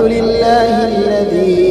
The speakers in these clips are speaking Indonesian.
لله الذي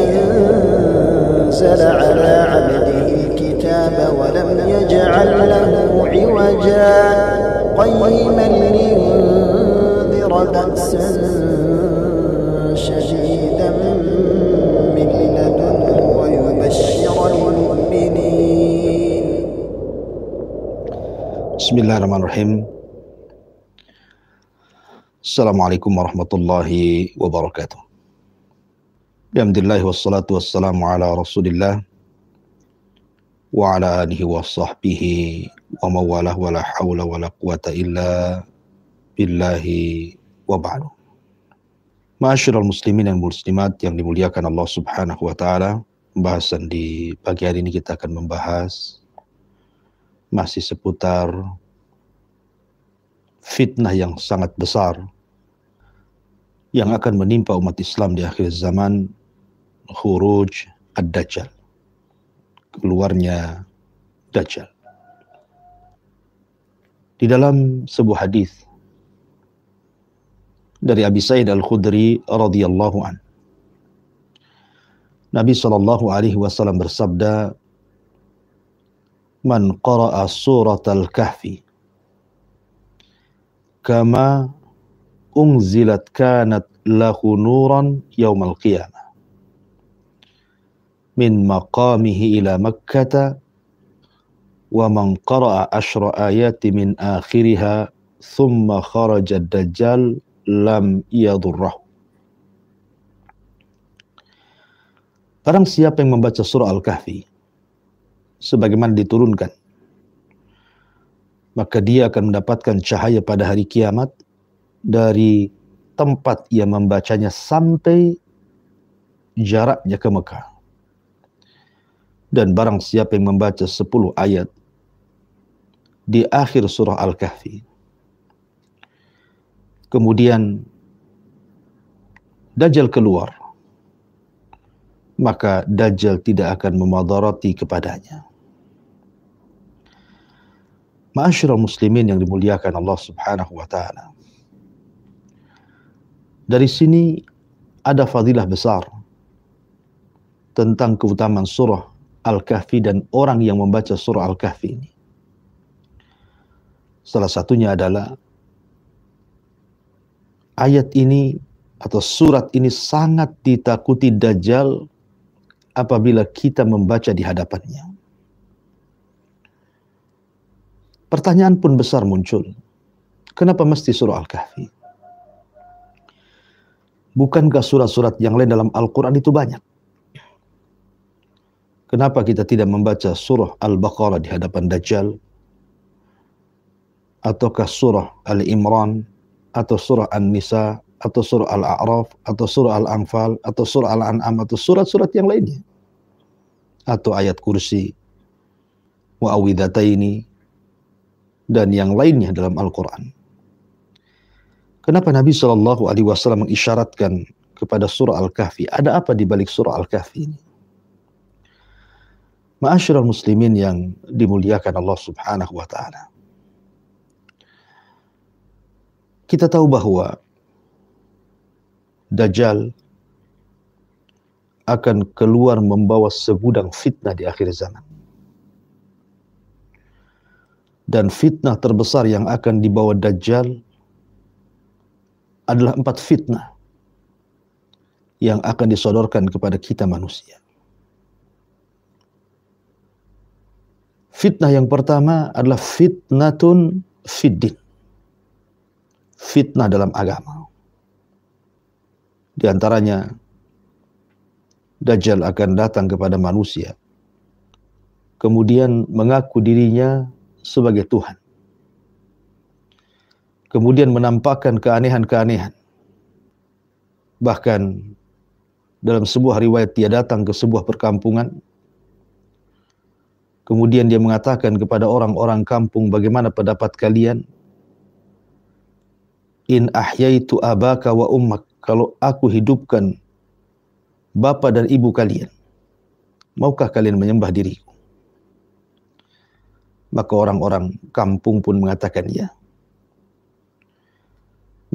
أنزل على عبده الكتاب ولم يجعل له عوجا قيما لينذر بأسا شديدا من لدنه ويبشر المؤمنين. بسم الله الرحمن الرحيم. Assalamualaikum warahmatullahi wabarakatuh. Alhamdulillah wassalatu wassalamu ala Rasulillah wa ala alihi wa sahbihi wa mawalah wa la hawla wa la quwata illa billahi wa ba'du. Ma'asyiral muslimin dan muslimat yang dimuliakan Allah Subhanahu wa taala, pembahasan di pagi hari ini kita akan membahas masih seputar fitnah yang sangat besar yang akan menimpa umat Islam di akhir zaman, khuruj ad-Dajjal, keluarnya Dajjal. Di dalam sebuah hadis dari Abi Sa'id Al-Khudri radhiyallahu an, Nabi sallallahu alaihi wasallam bersabda, "Man qara'a suratal kahfi kama unzilat kanat lahu nuran yaumal qiyamah min maqamihi ila makkata wa man qara'a ashra ayati min akhiriha thumma kharaja ad-dajjal lam yadurrahu." Barang siapa yang membaca surah Al-Kahfi sebagaimana diturunkan, maka dia akan mendapatkan cahaya pada hari kiamat dari tempat ia membacanya sampai jaraknya ke Mekah. Dan barang siapa yang membaca 10 ayat di akhir surah Al-Kahfi, kemudian Dajjal keluar, maka Dajjal tidak akan memudaratkan kepadanya. Ma'asyiral muslimin yang dimuliakan Allah Subhanahu wa taala, dari sini ada fadilah besar tentang keutamaan surah Al-Kahfi dan orang yang membaca surah Al-Kahfi ini. Salah satunya adalah ayat ini atau surat ini sangat ditakuti Dajjal apabila kita membaca di hadapannya. Pertanyaan pun besar muncul. Kenapa mesti surah Al-Kahfi? Bukankah surat-surat yang lain dalam Al-Quran itu banyak? Kenapa kita tidak membaca surah Al-Baqarah di hadapan Dajjal? Ataukah surah Al-Imran? Atau surah An-Nisa? Atau surah Al-A'raf? Atau surah Al-Anfal? Atau surah Al-An'am? Atau surat-surat yang lainnya? Atau ayat kursi? Wa'awidhataini? Dan yang lainnya dalam Al-Quran. Kenapa Nabi Shallallahu Alaihi Wasallam mengisyaratkan kepada surah Al-Kahfi? Ada apa di balik surah Al-Kahfi ini? Ma'asyiral muslimin yang dimuliakan Allah Subhanahu wa taala. Kita tahu bahwa Dajjal akan keluar membawa segudang fitnah di akhir zaman. Dan fitnah terbesar yang akan dibawa Dajjal adalah 4 fitnah yang akan disodorkan kepada kita manusia. Fitnah yang pertama adalah fitnatun fiddin, fitnah dalam agama. Di antaranya, Dajjal akan datang kepada manusia, kemudian mengaku dirinya sebagai Tuhan. Kemudian menampakkan keanehan-keanehan. Bahkan dalam sebuah riwayat dia datang ke sebuah perkampungan. Kemudian dia mengatakan kepada orang-orang kampung, bagaimana pendapat kalian? In ahyaitu abaka wa ummak, kalau aku hidupkan bapa dan ibu kalian, maukah kalian menyembah diriku? Maka orang-orang kampung pun mengatakan ya.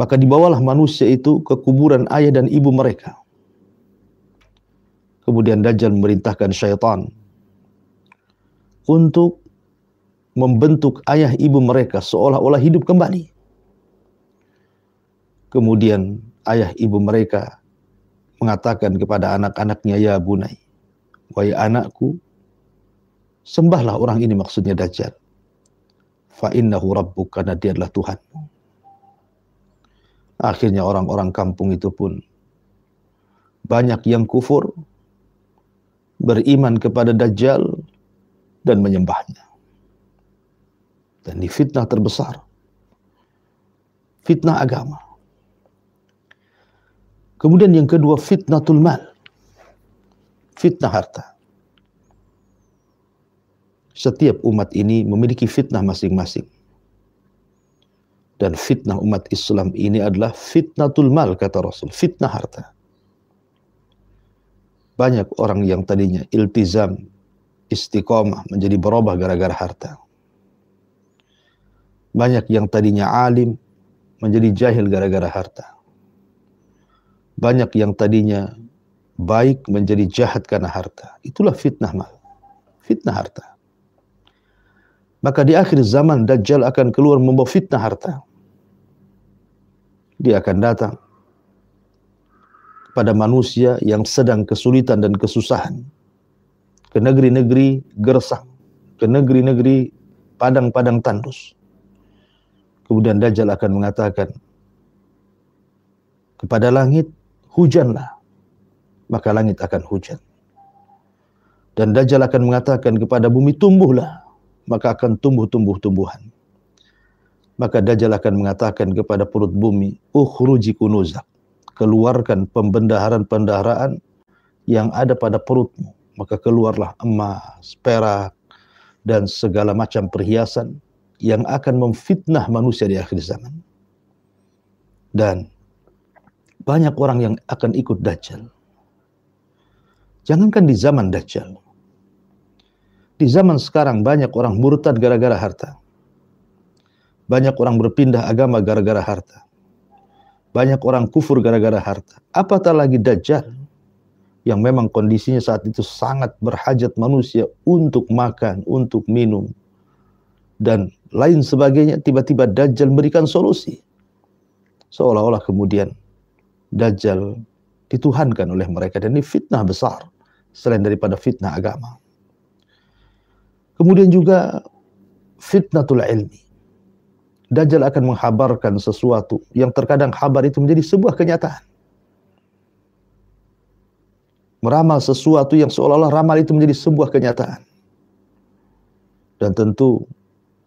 Maka dibawalah manusia itu ke kuburan ayah dan ibu mereka. Kemudian Dajjal memerintahkan syaitan untuk membentuk ayah ibu mereka seolah-olah hidup kembali. Kemudian ayah ibu mereka mengatakan kepada anak-anaknya, ya bunai, wahai anakku, sembahlah orang ini, maksudnya Dajjal. Fa innahu rabbuk, karena dia adalah Tuhanmu. Akhirnya orang-orang kampung itu pun banyak yang kufur, beriman kepada Dajjal dan menyembahnya. Dan ini fitnah terbesar, fitnah agama. Kemudian yang kedua, fitnatul mal, fitnah harta. Setiap umat ini memiliki fitnah masing-masing. Dan fitnah umat Islam ini adalah fitnatul mal, kata Rasul, fitnah harta. Banyak orang yang tadinya iltizam, istiqomah, menjadi berubah gara-gara harta. Banyak yang tadinya alim, menjadi jahil gara-gara harta. Banyak yang tadinya baik, menjadi jahat karena harta. Itulah fitnah mal, fitnah harta. Maka di akhir zaman Dajjal akan keluar membawa fitnah harta. Dia akan datang kepada manusia yang sedang kesulitan dan kesusahan, ke negeri-negeri gersang, ke negeri-negeri padang-padang tandus. Kemudian Dajjal akan mengatakan kepada langit, hujanlah, maka langit akan hujan. Dan Dajjal akan mengatakan kepada bumi, tumbuhlah, maka akan tumbuh tumbuhan. Maka Dajjal akan mengatakan kepada perut bumi, ukhruji kunuzak, keluarkan pembendaharaan-pendaharaan yang ada pada perutmu. Maka keluarlah emas, perak, dan segala macam perhiasan yang akan memfitnah manusia di akhir zaman. Dan banyak orang yang akan ikut Dajjal. Jangankan di zaman Dajjal, di zaman sekarang banyak orang murtad gara-gara harta. Banyak orang berpindah agama gara-gara harta. Banyak orang kufur gara-gara harta. Apatah lagi Dajjal yang memang kondisinya saat itu sangat berhajat manusia untuk makan, untuk minum, dan lain sebagainya. Tiba-tiba Dajjal memberikan solusi. Seolah-olah kemudian Dajjal dituhankan oleh mereka. Dan ini fitnah besar selain daripada fitnah agama. Kemudian juga fitnatul ilmi. Dajjal akan menghabarkan sesuatu yang terkadang kabar itu menjadi sebuah kenyataan. Meramal sesuatu yang seolah-olah ramal itu menjadi sebuah kenyataan. Dan tentu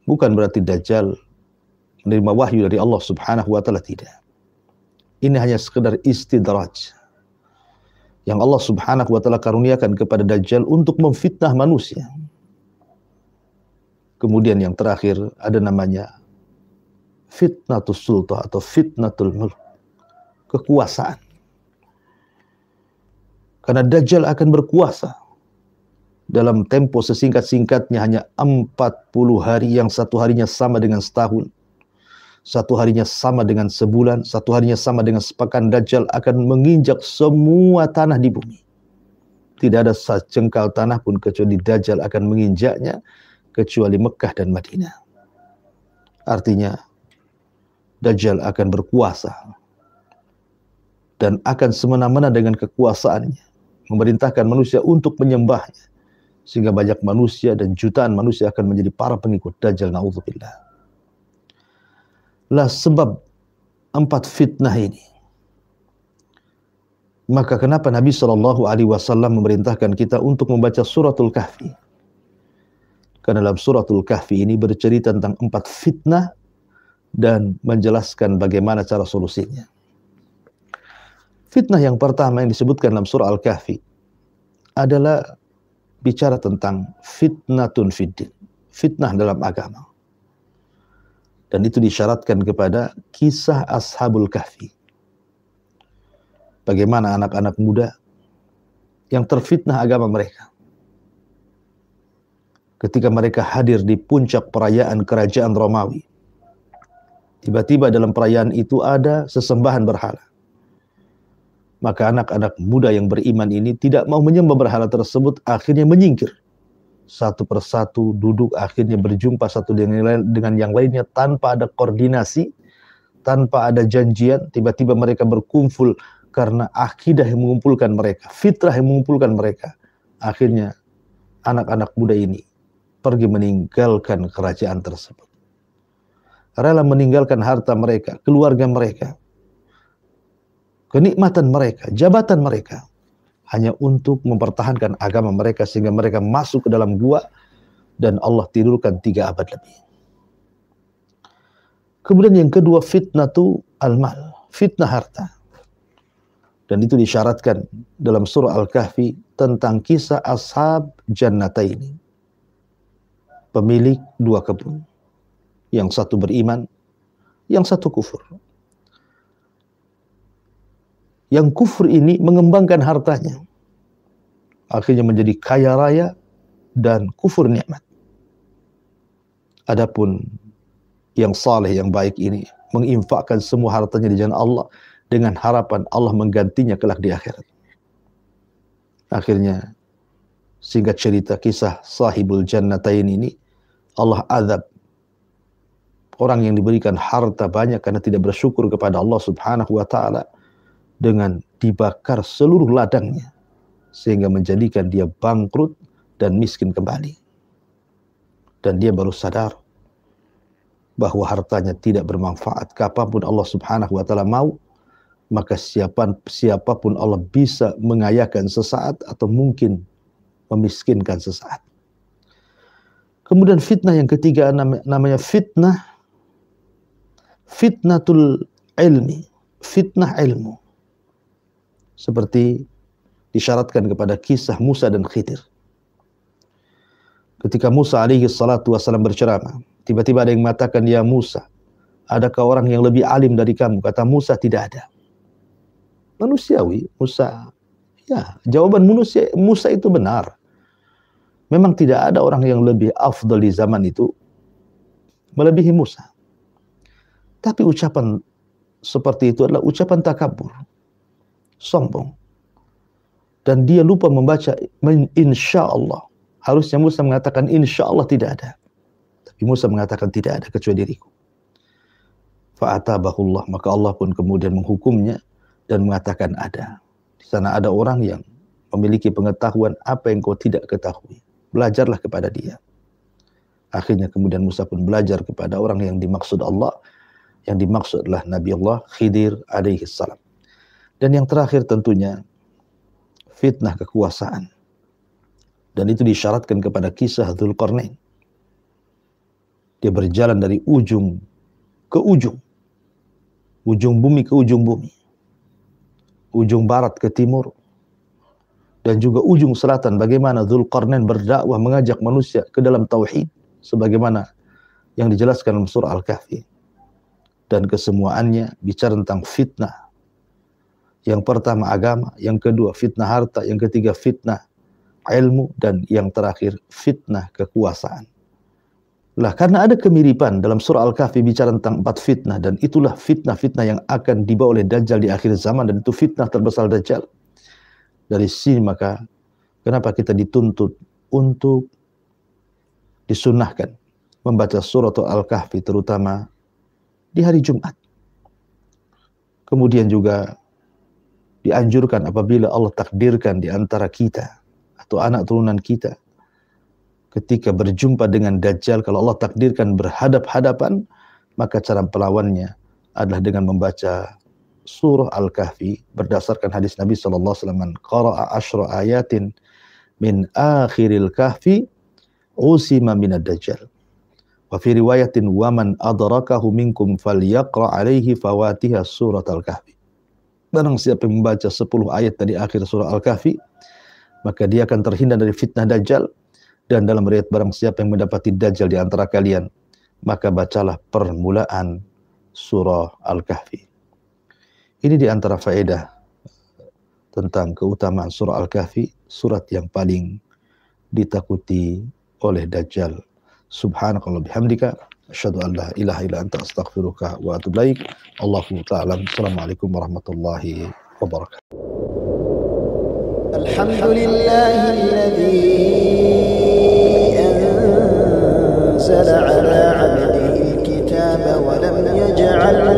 bukan berarti Dajjal menerima wahyu dari Allah Subhanahu wa taala, tidak. Ini hanya sekedar istidraj yang Allah Subhanahu wa taala karuniakan kepada Dajjal untuk memfitnah manusia. Kemudian yang terakhir ada namanya fitnatul sulta atau fitnatul mulk, kekuasaan. Karena Dajjal akan berkuasa dalam tempo sesingkat-singkatnya, hanya 40 hari, yang satu harinya sama dengan setahun, satu harinya sama dengan sebulan, satu harinya sama dengan sepekan. Dajjal akan menginjak semua tanah di bumi. Tidak ada sejengkal tanah pun kecuali Dajjal akan menginjaknya, kecuali Mekah dan Madinah. Artinya Dajjal akan berkuasa dan akan semena-mena dengan kekuasaannya, memerintahkan manusia untuk menyembahnya, sehingga banyak manusia dan jutaan manusia akan menjadi para pengikut Dajjal, na'udzubillah. Lah sebab 4 fitnah ini, maka kenapa Nabi SAW memerintahkan kita untuk membaca suratul Kahfi? Karena dalam suratul Kahfi ini bercerita tentang 4 fitnah dan menjelaskan bagaimana cara solusinya. Fitnah yang pertama yang disebutkan dalam surah Al-Kahfi adalah bicara tentang fitnatun fiddin, fitnah dalam agama. Dan itu disyaratkan kepada kisah Ashabul Kahfi. Bagaimana anak-anak muda yang terfitnah agama mereka. Ketika mereka hadir di puncak perayaan kerajaan Romawi, Tiba-tiba dalam perayaan itu ada sesembahan berhala. Maka anak-anak muda yang beriman ini tidak mau menyembah berhala tersebut, akhirnya menyingkir. Satu persatu duduk, akhirnya berjumpa satu dengan yang lainnya tanpa ada koordinasi, tanpa ada janjian. Tiba-tiba mereka berkumpul karena akidah yang mengumpulkan mereka, fitrah yang mengumpulkan mereka. Akhirnya anak-anak muda ini pergi meninggalkan kerajaan tersebut. Rela meninggalkan harta mereka, keluarga mereka, kenikmatan mereka, jabatan mereka, hanya untuk mempertahankan agama mereka, sehingga mereka masuk ke dalam gua dan Allah tidurkan 3 abad lebih. Kemudian yang kedua, fitnatu al-mal, fitnah harta. Dan itu disyaratkan dalam surah Al-Kahfi tentang kisah ashab jannataini, pemilik 2 kebun. Yang satu beriman, yang satu kufur. Yang kufur ini mengembangkan hartanya, akhirnya menjadi kaya raya dan kufur nikmat. Adapun yang saleh, yang baik ini menginfakkan semua hartanya di jalan Allah dengan harapan Allah menggantinya kelak di akhirat. Akhirnya, singkat cerita kisah sahibul jannatain ini, Allah azab orang yang diberikan harta banyak karena tidak bersyukur kepada Allah Subhanahu wa taala dengan dibakar seluruh ladangnya, sehingga menjadikan dia bangkrut dan miskin kembali. Dan dia baru sadar bahwa hartanya tidak bermanfaat. Kapanpun Allah Subhanahu wa taala mau, maka siapapun Allah bisa mengayakan sesaat atau mungkin memiskinkan sesaat. Kemudian fitnah yang ketiga namanya fitnatul ilmi, fitnah ilmu. Seperti disyaratkan kepada kisah Musa dan Khidir. Ketika Musa alaihi salatu wassalam berceramah, tiba-tiba ada yang mengatakan, "Ya Musa, adakah orang yang lebih alim dari kamu?" Kata Musa, "Tidak ada." Manusiawi, Musa. Ya, jawaban Musa itu benar. Memang tidak ada orang yang lebih afdal di zaman itu melebihi Musa. Tapi ucapan seperti itu adalah ucapan takabur, sombong. Dan dia lupa membaca insya Allah. Harusnya Musa mengatakan insya Allah tidak ada. Tapi Musa mengatakan tidak ada kecuali diriku. Fa'atabahullah, maka Allah pun kemudian menghukumnya dan mengatakan ada. Di sana ada orang yang memiliki pengetahuan apa yang kau tidak ketahui. Belajarlah kepada dia. Akhirnya kemudian Musa pun belajar kepada orang yang dimaksud Allah. Yang dimaksud adalah Nabi Allah Khidir alaihi salam. Dan yang terakhir tentunya fitnah kekuasaan. Dan itu disyaratkan kepada kisah Dzulqarnain. Dia berjalan dari ujung ke ujung. Ujung bumi ke ujung bumi. Ujung barat ke timur. Dan juga ujung selatan. Bagaimana Dzulqarnain berdakwah mengajak manusia ke dalam tauhid. Sebagaimana yang dijelaskan dalam surah Al-Kahfi. Dan kesemuaannya bicara tentang fitnah. Yang pertama agama, yang kedua fitnah harta, yang ketiga fitnah ilmu, dan yang terakhir fitnah kekuasaan. Lah, karena ada kemiripan dalam surah Al-Kahfi bicara tentang 4 fitnah, dan itulah fitnah-fitnah yang akan dibawa oleh Dajjal di akhir zaman, dan itu fitnah terbesar Dajjal. Dari sini maka kenapa kita dituntut untuk disunnahkan membaca surah Al-Kahfi terutama di hari Jumat. Kemudian juga dianjurkan apabila Allah takdirkan di antara kita atau anak turunan kita ketika berjumpa dengan Dajjal, kalau Allah takdirkan berhadap-hadapan, maka cara pelawannya adalah dengan membaca surah Al-Kahfi berdasarkan hadis Nabi sallallahu alaihi wasallam, qara'a 10 ayatin min akhiril kahfi usima minad dajjal. Wa fi riwayatin wa man adrakahu minkum falyaqra alaihi fawatiha surat Al-Kahfi. Barang siapa yang membaca 10 ayat dari akhir surah Al-Kahfi, maka dia akan terhindar dari fitnah Dajjal. Dan dalam riwayat, barang siapa yang mendapati Dajjal di antara kalian, maka bacalah permulaan surah Al-Kahfi. Ini di antara faedah tentang keutamaan surah Al-Kahfi, surat yang paling ditakuti oleh Dajjal. Subhanakallah bihamdika, Asyhadu an la ilaha illa anta astaghfiruka wa atubu ilaik. Allahu ta'ala. Assalamualaikum warahmatullahi wabarakatuh. Alhamdulillahilladzi anzala ala 'abdihi al-kitaba wa lam yaj'al